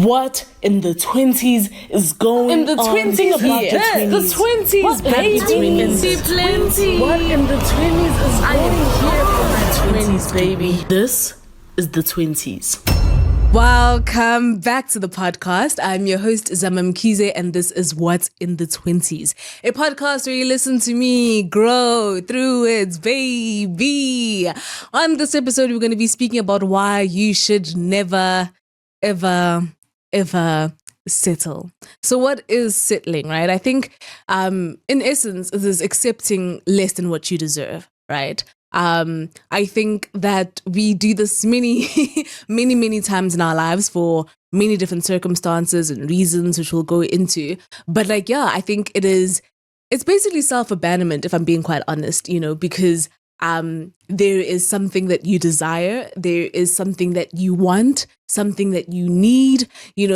What in the 20s is going in the on? 20s? Think about Yes, the 20s, baby. Plenty. What in the 20s is going on? 20s, baby. This is the 20s. Welcome back to the podcast. I'm your host, Zamam Kize, and this is What's in the 20s, a podcast where you listen to me grow through it, baby. On this episode, we're going to be speaking about why you should never, ever settle. So what is settling, right? I think in essence, it is accepting less than what you deserve, right? I think that we do this many times in our lives for many different circumstances and reasons, which we'll go into. But I think it's basically self-abandonment, if I'm being quite honest, because there is something that you desire, there is something that you want, something that you need,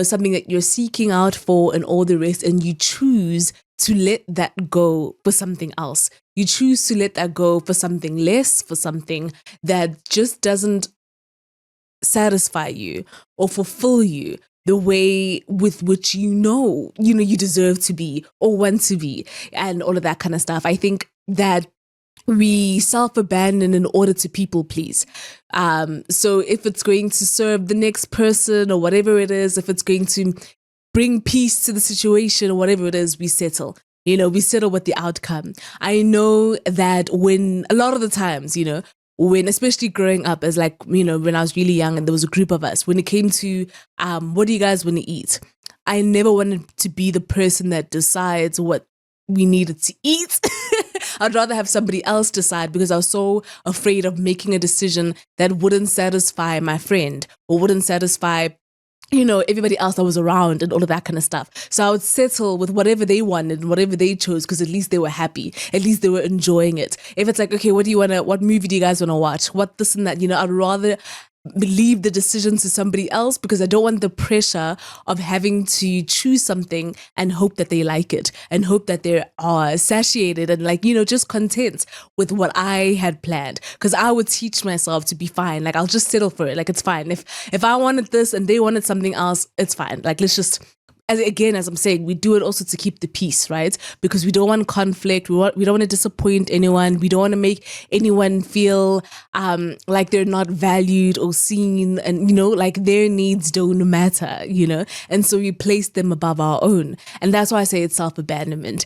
something that you're seeking out for and all the rest, and you choose to let that go for something else. You choose to let that go for something less, for something that just doesn't satisfy you or fulfill you the way with which you deserve to be or want to be and all of that kind of stuff. I think that we self-abandon in order to people please. So if it's going to serve the next person or whatever it is, if it's going to bring peace to the situation or whatever it is, we settle. We settle with the outcome. I know that when a lot of the times, when especially growing up as when I was really young and there was a group of us, when it came to what do you guys want to eat? I never wanted to be the person that decides what we needed to eat. I'd rather have somebody else decide because I was so afraid of making a decision that wouldn't satisfy my friend or wouldn't satisfy everybody else that was around and all of that kind of stuff. So I would settle with whatever they wanted and whatever they chose because at least they were happy. At least they were enjoying it. If it's okay, what movie do you guys want to watch? What this and that, I'd rather leave the decision to somebody else because I don't want the pressure of having to choose something and hope that they like it and hope that they are satiated and just content with what I had planned. Because I would teach myself to be fine. I'll just settle for it. It's fine. If I wanted this and they wanted something else, it's fine. Let's just, as I'm saying, we do it also to keep the peace, right? Because we don't want conflict. We don't want to disappoint anyone. We don't want to make anyone feel like they're not valued or seen and, their needs don't matter, And so we place them above our own. And that's why I say it's self-abandonment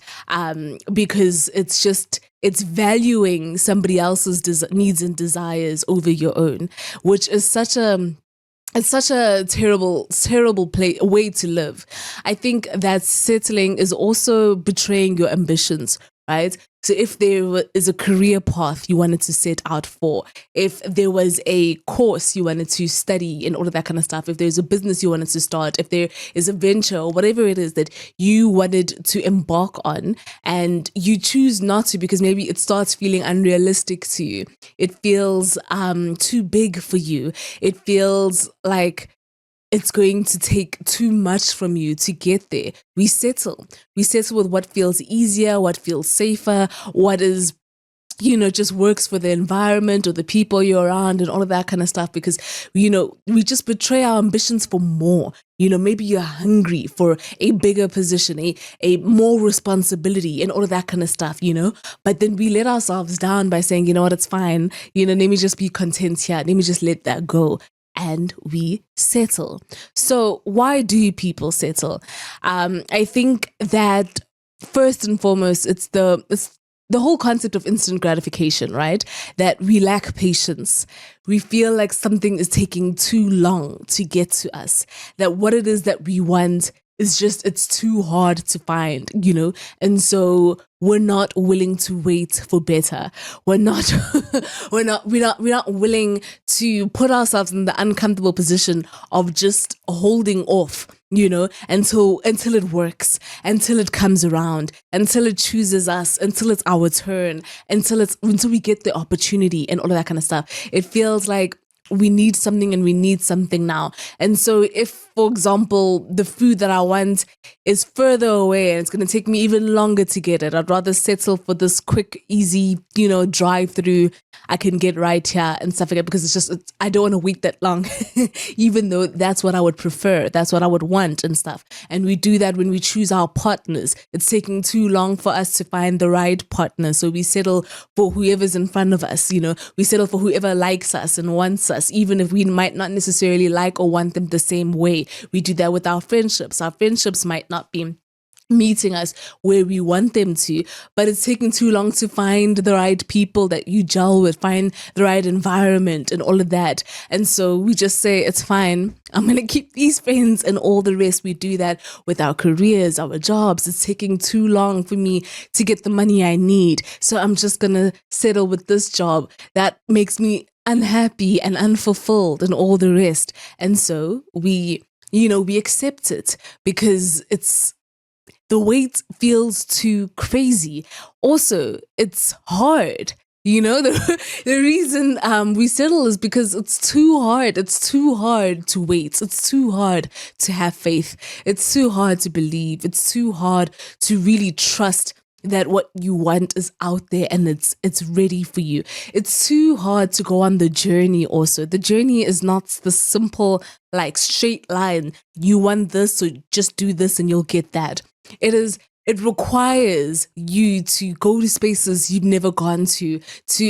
because it's valuing somebody else's needs and desires over your own, which is such a terrible way to live. I think that settling is also betraying your ambitions, right? So if there is a career path you wanted to set out for, if there was a course you wanted to study and all of that kind of stuff, if there's a business you wanted to start, if there is a venture or whatever it is that you wanted to embark on and you choose not to because maybe it starts feeling unrealistic to you. It feels too big for you. It feels like it's going to take too much from you to get there. We settle. We settle with what feels easier, what feels safer, what is, just works for the environment or the people you're around and all of that kind of stuff because, we just betray our ambitions for more. Maybe you're hungry for a bigger position, a more responsibility and all of that kind of stuff, But then we let ourselves down by saying, it's fine. Let me just be content here. Let me just let that go. And we settle. So why do people settle? I think that first and foremost, it's the whole concept of instant gratification, right? That we lack patience. We feel like something is taking too long to get to us. That what it is that we want is it's too hard to find, And so we're not willing to wait for better. We're not willing to put ourselves in the uncomfortable position of just holding off, until it works, until it comes around, until it chooses us, until it's our turn, until we get the opportunity and all of that kind of stuff. It feels like we need something and we need something now. And so if for example, the food that I want is further away and it's going to take me even longer to get it, I'd rather settle for this quick, easy, drive through I can get right here and stuff like that, because I don't want to wait that long, even though that's what I would prefer. That's what I would want and stuff. And we do that when we choose our partners. It's taking too long for us to find the right partner. So we settle for whoever's in front of us, we settle for whoever likes us and wants us, even if we might not necessarily like or want them the same way. We do that with our friendships. Our friendships might not be meeting us where we want them to, but it's taking too long to find the right people that you gel with, find the right environment and all of that. And so we just say, it's fine, I'm going to keep these friends, and all the rest. We do that with our careers, our jobs. It's taking too long for me to get the money I need, so I'm just going to settle with this job that makes me unhappy and unfulfilled and all the rest. And so we accept it because the wait feels too crazy. Also, it's hard. The reason we settle is because it's too hard. It's too hard to wait. It's too hard to have faith. It's too hard to believe. It's too hard to really trust that what you want is out there and it's ready for you. It's too hard to go on the journey also. The journey is not the simple, straight line. You want this, so just do this and you'll get that. It requires you to go to spaces you've never gone to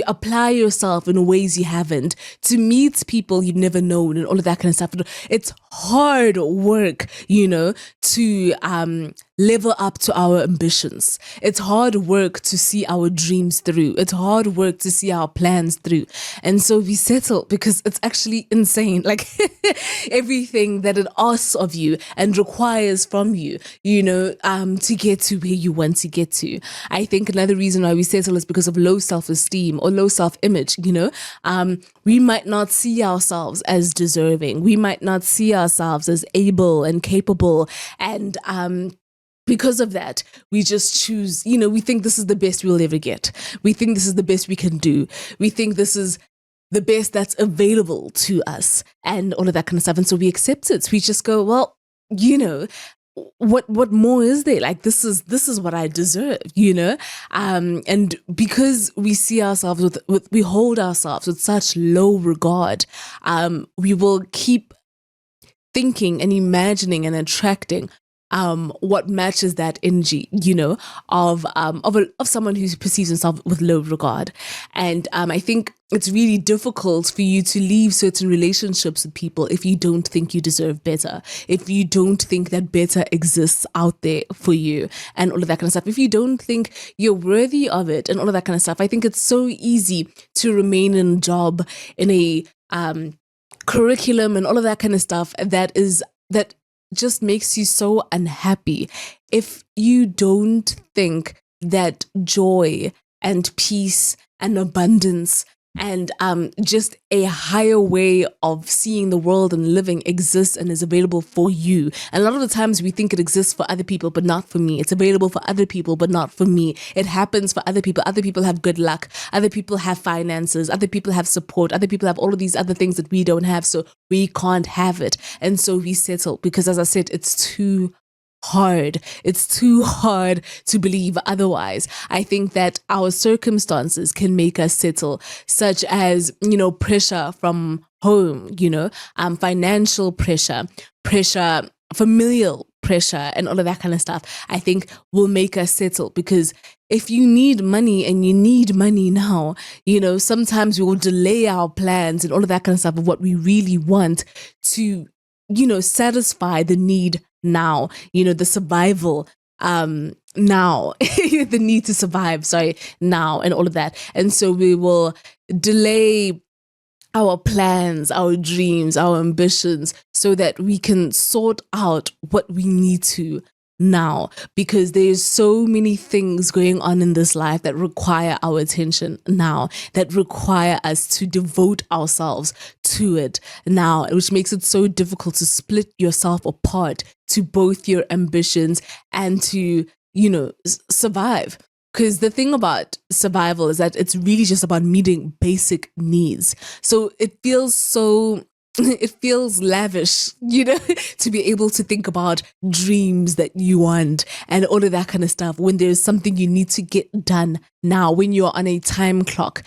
apply yourself in ways you haven't, to meet people you've never known and all of that kind of stuff. It's hard work, to level up to our ambitions. It's hard work to see our dreams through. It's hard work to see our plans through. And so we settle because it's actually insane. Everything that it asks of you and requires from you, to get to where you want to get to. I think another reason why we settle is because of low self-esteem or low self-image. We might not see ourselves as deserving. We might not see ourselves as able and capable. And because of that, we just choose, we think this is the best we'll ever get. We think this is the best we can do. We think this is the best that's available to us and all of that kind of stuff. And so we accept it. We just go, well, what more is there? This is what I deserve, and because we see ourselves we hold ourselves with such low regard, we will keep thinking and imagining and attracting what matches that energy, of someone who perceives himself with low regard. And I think it's really difficult for you to leave certain relationships with people if you don't think you deserve better, if you don't think that better exists out there for you and all of that kind of stuff, if you don't think you're worthy of it and all of that kind of stuff. I think it's so easy to remain in a job, in a curriculum and all of that kind of stuff that just makes you so unhappy if you don't think that joy and peace and abundance and just a higher way of seeing the world and living exists and is available for you. And a lot of the times we think it exists for other people, but not for me. It's available for other people, but not for me. It happens for other people. Other people have good luck. Other people have finances. Other people have support. Other people have all of these other things that we don't have, so we can't have it. And so we settle because, as I said, it's too hard. It's too hard to believe otherwise. I think that our circumstances can make us settle, such as, pressure from home, financial pressure, familial pressure, and all of that kind of stuff, I think will make us settle. Because if you need money and you need money now, sometimes we will delay our plans and all of that kind of stuff of what we really want to, satisfy the need now, the survival now, the need to survive, now, and all of that. And so we will delay our plans, our dreams, our ambitions, so that we can sort out what we need to now, because there's so many things going on in this life that require our attention now, that require us to devote ourselves to it now, which makes it so difficult to split yourself apart to both your ambitions and to, survive. Because the thing about survival is that it's really just about meeting basic needs. So it feels so it feels lavish, to be able to think about dreams that you want and all of that kind of stuff when there's something you need to get done now, when you're on a time clock,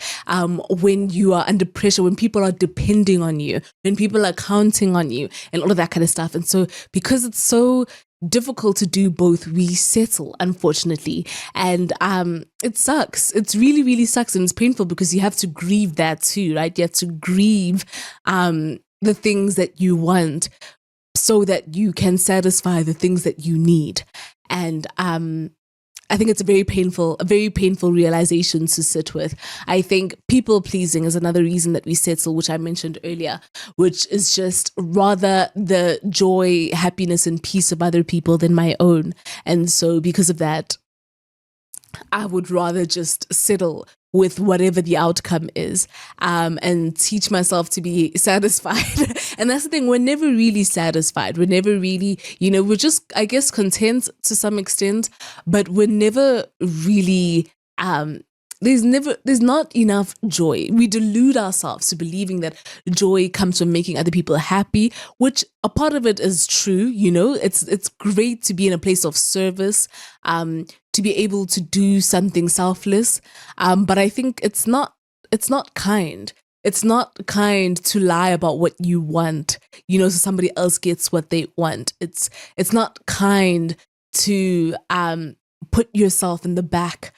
when you are under pressure, when people are depending on you, when people are counting on you and all of that kind of stuff. And so because it's so difficult to do both, we settle, unfortunately. And it sucks. It's really, really sucks. And it's painful because you have to grieve that too, right? You have to grieve the things that you want so that you can satisfy the things that you need. And I think it's a very painful realization to sit with. I think people pleasing is another reason that we settle, which I mentioned earlier, which is just rather the joy, happiness, and peace of other people than my own. And so because of that, I would rather just settle with whatever the outcome is, and teach myself to be satisfied. And that's the thing, we're never really satisfied. We're never really, we're just, I guess, content to some extent, but we're never really, there's not enough joy. We delude ourselves to believing that joy comes from making other people happy, which a part of it is true. It's great to be in a place of service, to be able to do something selfless. But I think it's not kind. It's not kind to lie about what you want, so somebody else gets what they want. It's not kind to put yourself in the back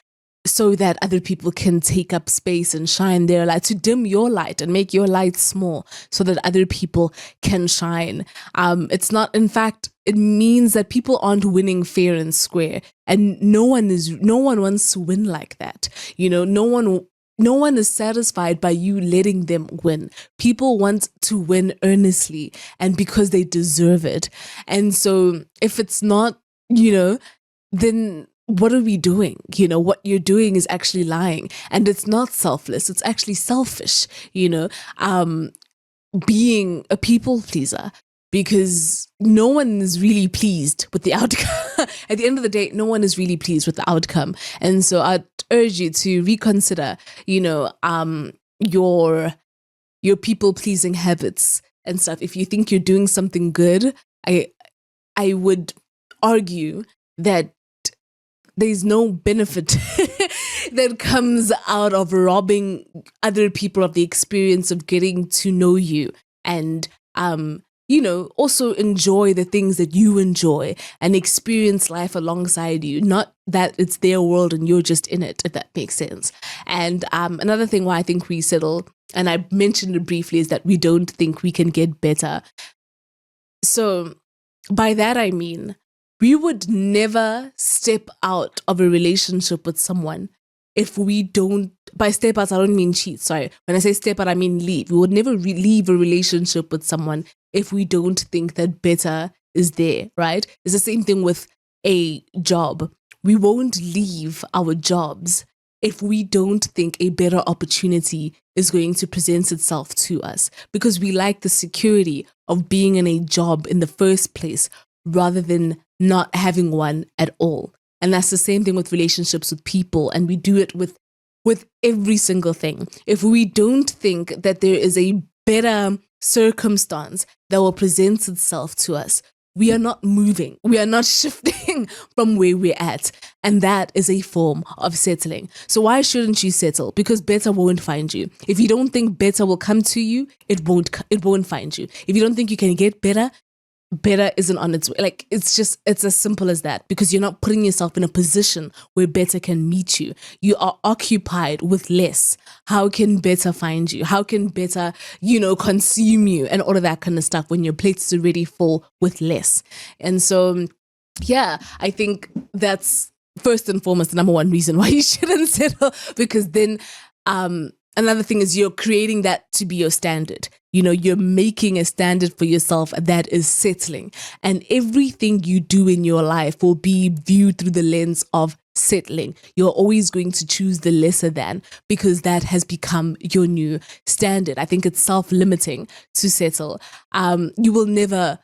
so that other people can take up space and shine their light, to dim your light and make your light small so that other people can shine. It's not, in fact, it means that people aren't winning fair and square, and no one wants to win like that. No one is satisfied by you letting them win. People want to win earnestly and because they deserve it. And so if it's not, then what are we doing? What you're doing is actually lying, and it's not selfless. It's actually selfish, being a people pleaser, because no one is really pleased with the outcome. At the end of the day, no one is really pleased with the outcome. And so I'd urge you to reconsider, your people pleasing habits and stuff. If you think you're doing something good, I would argue that there's no benefit that comes out of robbing other people of the experience of getting to know you and, also enjoy the things that you enjoy and experience life alongside you. Not that it's their world and you're just in it, if that makes sense. And another thing why I think we settle, and I mentioned it briefly, is that we don't think we can get better. So by that I mean, we would never step out of a relationship with someone if we don't, by step out, I don't mean cheat, sorry. When I say step out, I mean leave. We would never leave a relationship with someone if we don't think that better is there, right? It's the same thing with a job. We won't leave our jobs if we don't think a better opportunity is going to present itself to us, because we like the security of being in a job in the first place rather than not having one at all. And that's the same thing with relationships with people. And we do it with every single thing. If we don't think that there is a better circumstance that will present itself to us, we are not moving. We are not shifting from where we're at. And that is a form of settling. So why shouldn't you settle? Because better won't find you. If you don't think better will come to you, it won't find you. If you don't think you can get better isn't on its way. Like, it's as simple as that, because you're not putting yourself in a position where better can meet you. You are occupied with less. How can better find you? How can better, consume you and all of that kind of stuff when your plate is already full with less? And so, yeah, I think that's first and foremost the number one reason why you shouldn't settle, because then, another thing is you're creating that to be your standard. You're making a standard for yourself that is settling. And everything you do in your life will be viewed through the lens of settling. You're always going to choose the lesser than, because that has become your new standard. I think it's self-limiting to settle. You will never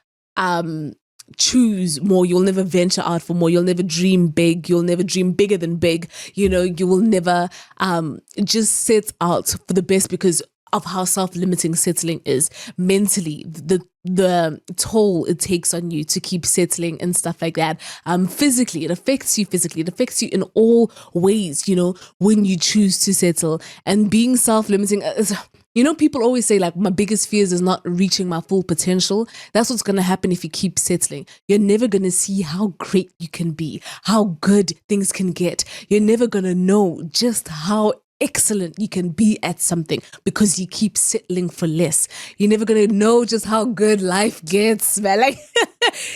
choose more. You'll never venture out for more. You'll never dream big. You'll never dream bigger than big. You will never just set out for the best, because of how self-limiting settling is mentally, the toll it takes on you to keep settling and stuff like that. Physically, it affects you physically. It affects you in all ways, when you choose to settle. And being self-limiting is, people always say like, my biggest fears is not reaching my full potential. That's what's going to happen if you keep settling. You're never going to see how great you can be, how good things can get. You're never going to know just how excellent you can be at something because you keep settling for less. You're never going to know just how good life gets, man. Like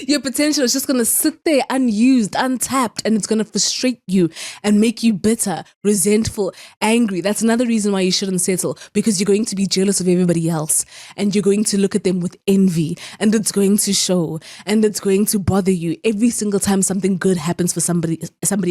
your potential is just going to sit there unused, untapped, and it's going to frustrate you and make you bitter, resentful, angry. That's another reason why you shouldn't settle, because you're going to be jealous of everybody else and you're going to look at them with envy, and it's going to show, and it's going to bother you every single time something good happens for somebody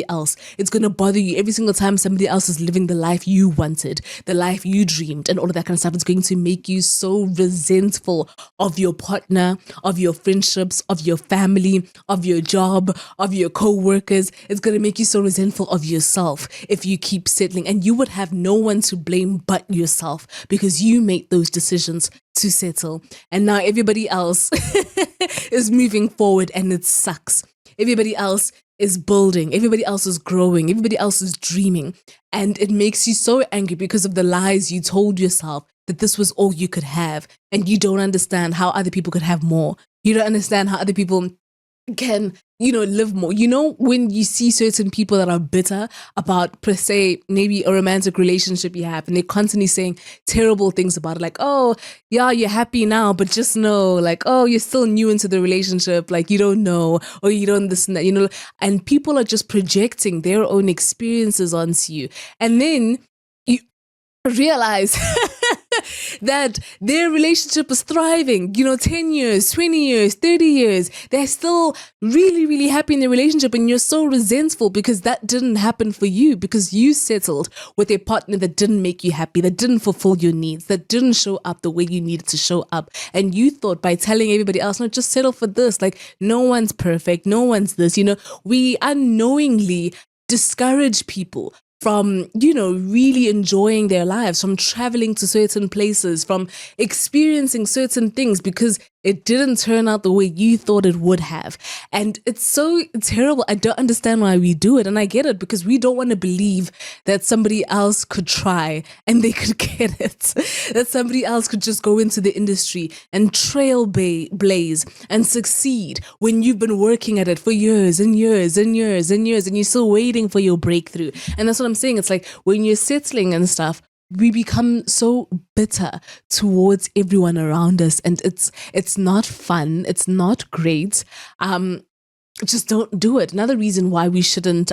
else. It's going to bother you every single time somebody else is living the life you wanted, the life you dreamed, and all of that kind of stuff. It's going to make you so resentful of your partner, of your friendships, of your family, of your job, of your co-workers. It's going to make you so resentful of yourself if you keep settling, and you would have no one to blame but yourself because you made those decisions to settle. And now everybody else is moving forward and it sucks. Everybody else is building, everybody else is growing, everybody else is dreaming. And it makes you so angry because of the lies you told yourself that this was all you could have. And you don't understand how other people could have more. You don't understand how other people can, live more. When you see certain people that are bitter about, per se, maybe a romantic relationship you have, and they're constantly saying terrible things about it, like, oh, yeah, you're happy now, but just know, like, oh, you're still new into the relationship, like, you don't know, or you don't this and that, and people are just projecting their own experiences onto you. And then you realize that their relationship is thriving, 10 years, 20 years, 30 years. They're still really, really happy in their relationship, and you're so resentful because that didn't happen for you, because you settled with a partner that didn't make you happy, that didn't fulfill your needs, that didn't show up the way you needed to show up. And you thought by telling everybody else, no, just settle for this. Like, no one's perfect. No one's this, we unknowingly discourage people from, really enjoying their lives, from traveling to certain places, from experiencing certain things because it didn't turn out the way you thought it would have. And it's so terrible. I don't understand why we do it. And I get it, because we don't want to believe that somebody else could try and they could get it. That somebody else could just go into the industry and trailblaze and succeed when you've been working at it for years and years and years and years, and you're still waiting for your breakthrough. And that's what I'm saying. It's like when you're settling and stuff, we become so bitter towards everyone around us, and it's not fun. It's not great. Just don't do it. Another reason why we shouldn't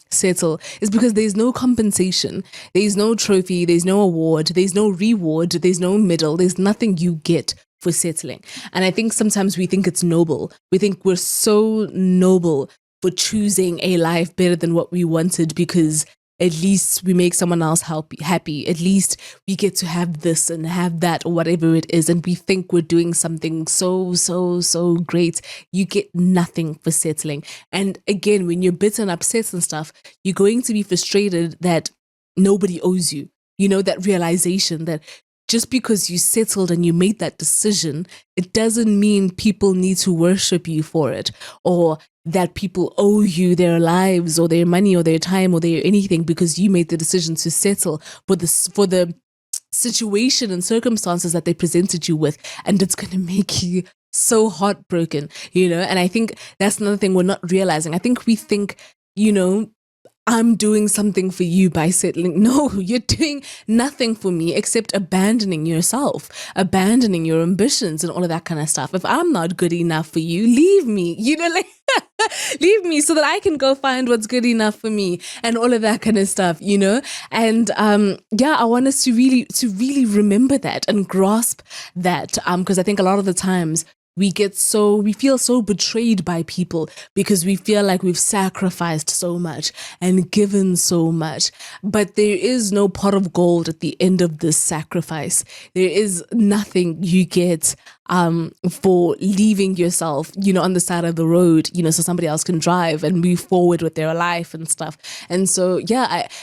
settle is because there's no compensation. There's no trophy. There's no award. There's no reward. There's no medal. There's nothing you get for settling. And I think sometimes we think it's noble. We think we're so noble for choosing a life better than what we wanted, because at least we make someone else happy. At least we get to have this and have that, or whatever it is. And we think we're doing something so, so, so great. You get nothing for settling. And again, when you're bitter and upset and stuff, you're going to be frustrated that nobody owes you. That realization that just because you settled and you made that decision, it doesn't mean people need to worship you for it, or that people owe you their lives or their money or their time or their anything because you made the decision to settle for the situation and circumstances that they presented you with. And it's going to make you so heartbroken, And I think that's another thing we're not realizing. I think we think, I'm doing something for you by settling. No, you're doing nothing for me except abandoning yourself, abandoning your ambitions and all of that kind of stuff. If I'm not good enough for you, leave me, leave me so that I can go find what's good enough for me and all of that kind of stuff, And I want us to really remember that and grasp that, because I think a lot of the times we feel so betrayed by people because we feel like we've sacrificed so much and given so much. But there is no pot of gold at the end of this sacrifice. There is nothing you get for leaving yourself, on the side of the road, so somebody else can drive and move forward with their life and stuff. And so,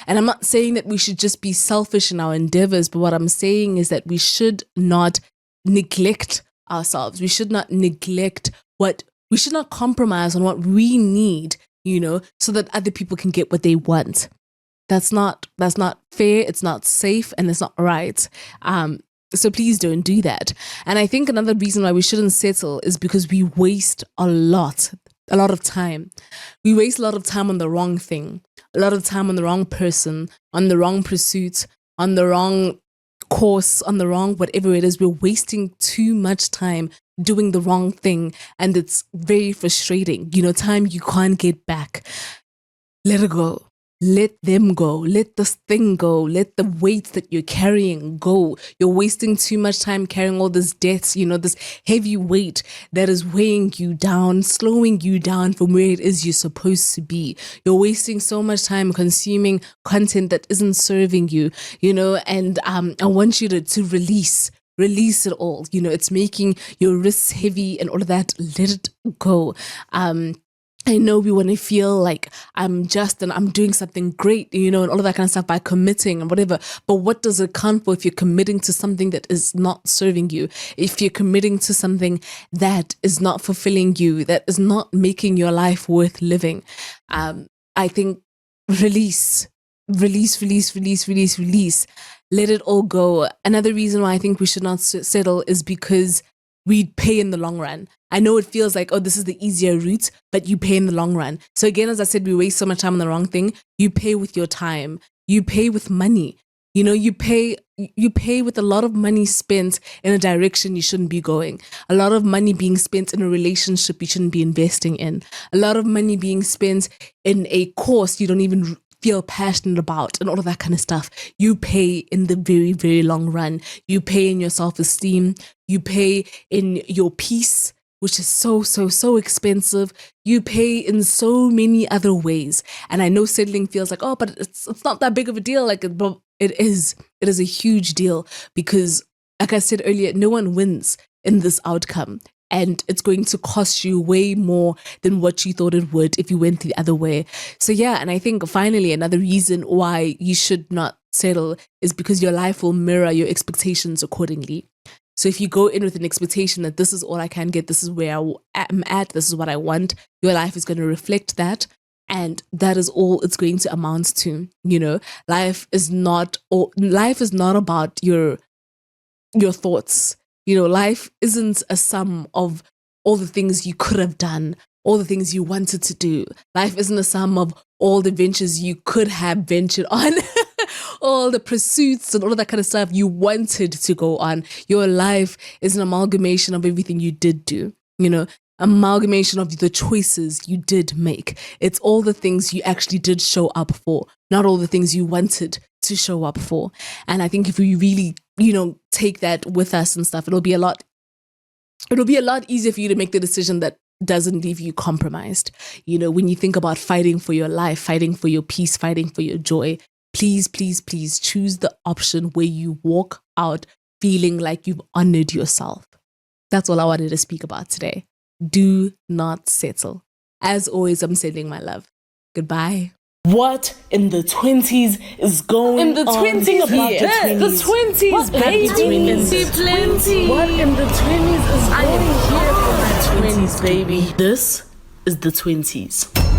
I'm not saying that we should just be selfish in our endeavors, but what I'm saying is that we should not neglect ourselves. We should not we should not compromise on what we need, so that other people can get what they want. That's not fair. It's not safe, and it's not right. So please don't do that. And I think another reason why we shouldn't settle is because we waste a lot of time. We waste a lot of time on the wrong thing, a lot of time on the wrong person, on the wrong pursuit, on the wrong course, on the wrong whatever it is. We're wasting too much time doing the wrong thing, and it's very frustrating. Time you can't get back. Let it go. Let them go. Let this thing go. Let the weight that you're carrying go. You're wasting too much time carrying all this debt, this heavy weight that is weighing you down, slowing you down from where it is you're supposed to be. You're wasting so much time consuming content that isn't serving you, and I want you to release it all. It's making your wrists heavy and all of that. Let it go. I know we want to feel like I'm just and I'm doing something great, and all of that kind of stuff by committing and whatever. But what does it count for if you're committing to something that is not serving you? If you're committing to something that is not fulfilling you, that is not making your life worth living? I think release. Let it all go. Another reason why I think we should not settle is because we pay in the long run. I know it feels like, this is the easier route, but you pay in the long run. So again, as I said, we waste so much time on the wrong thing. You pay with your time. You pay with money. You pay with a lot of money spent in a direction you shouldn't be going. A lot of money being spent in a relationship you shouldn't be investing in. A lot of money being spent in a course you don't even feel passionate about and all of that kind of stuff. You pay in the very, very long run. You pay in your self-esteem. You pay in your peace, which is so, so, so expensive. You pay in so many other ways. And I know settling feels like, but it's not that big of a deal. But it is. It is a huge deal because, like I said earlier, no one wins in this outcome. And it's going to cost you way more than what you thought it would if you went the other way. So and I think finally another reason why you should not settle is because your life will mirror your expectations accordingly. So if you go in with an expectation that this is all I can get, this is where I am at, this is what I want, your life is going to reflect that. And that is all it's going to amount to. Life is not about your thoughts. Life isn't a sum of all the things you could have done, all the things you wanted to do. Life isn't a sum of all the ventures you could have ventured on, all the pursuits and all of that kind of stuff you wanted to go on. Your life is an amalgamation of everything you did do, amalgamation of the choices you did make. It's all the things you actually did show up for, not all the things you wanted to show up for. And I think if we really, take that with us and stuff, it'll be a lot easier for you to make the decision that doesn't leave you compromised. When you think about fighting for your life, fighting for your peace, fighting for your joy, please, please, please choose the option where you walk out feeling like you've honored yourself. That's all I wanted to speak about today. Do not settle. As always, I'm sending my love. Goodbye. What in the 20s is going on? In the 20s here. The 20s, baby. What in the 20s is going here for my 20s, baby? This is the 20s.